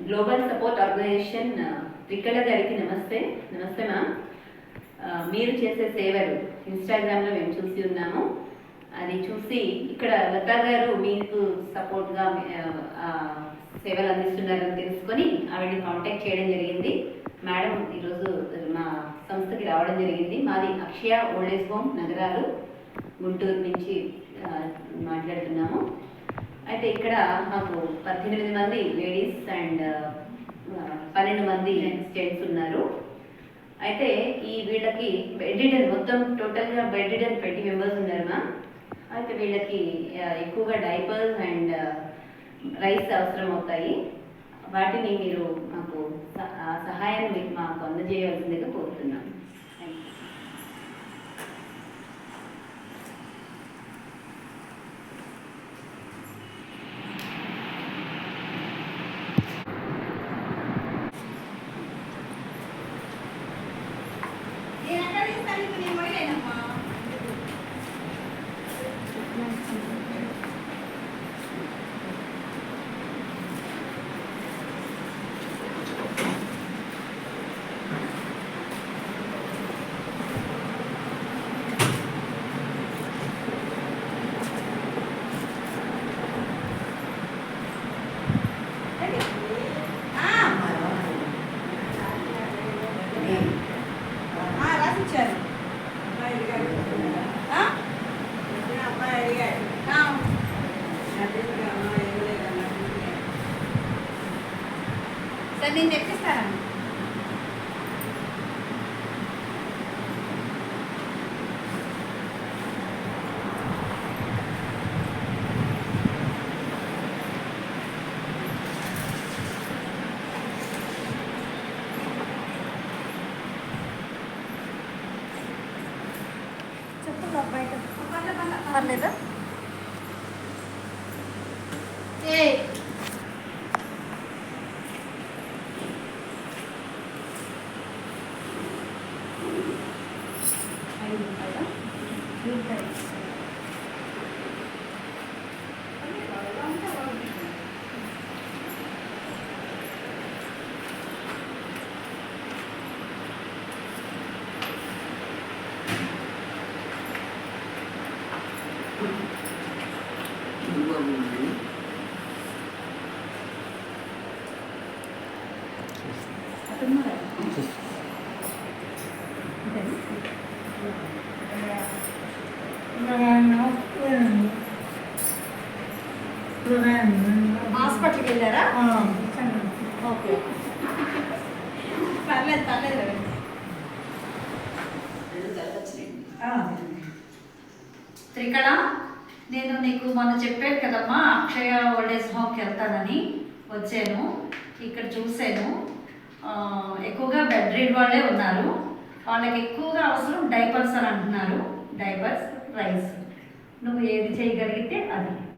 Global support organisation త్రికళ గారికి నమస్తే. నమస్తే మ్యామ్. మీరు చేసే సేవలు ఇన్స్టాగ్రామ్లో మేము చూసి ఉన్నాము. అది చూసి ఇక్కడ లతా గారు మీకు సపోర్ట్గా సేవలు అందిస్తున్నారని తెలుసుకొని ఆవిడని కాంటాక్ట్ చేయడం జరిగింది. మేడం ఈరోజు మా సంస్థకి రావడం జరిగింది. మాది అక్షయ ఓల్డ్ ఏజ్ హోమ్ నగరాలు గుంటూరు నుంచి మాట్లాడుతున్నాము. అయితే ఇక్కడ మాకు 18 మంది లేడీస్ అండ్ 12 మంది జెంట్స్ ఉన్నారు. అయితే ఈ వీళ్ళకి బెడ్ రిడన్ మొత్తం టోటల్గా బెడ్ రిడన్ 20 మెంబర్స్ ఉన్నారు మ్యామ్. అయితే వీళ్ళకి ఎక్కువగా డైపర్స్ అండ్ రైస్ అవసరం అవుతాయి. వాటిని మీరు మాకు సహాయాన్ని మీకు మాకు అందజేయవలసిందిగా కోరుతున్నాం. సార్ నేను తెప్పిస్తాను. చెప్పండి బయట పర్లేదా? హాస్పిటల్కి వెళ్ళారా? ఓకే, పర్లేదు పర్లేదు. త్రికళ, నేను నీకు మొన్న చెప్పాను కదమ్మా అక్షయ ఓల్డ్ ఏజ్ హోమ్కి వెళ్తానని వచ్చాను. ఇక్కడ చూశాను ఎక్కువగా బెడ్ రీడ్ వాళ్ళే ఉన్నారు. వాళ్ళకి ఎక్కువగా అవసరం డైపర్స్ అని అంటున్నారు. డైపర్స్, రైస్, నువ్వు ఏది చేయగలిగితే అది.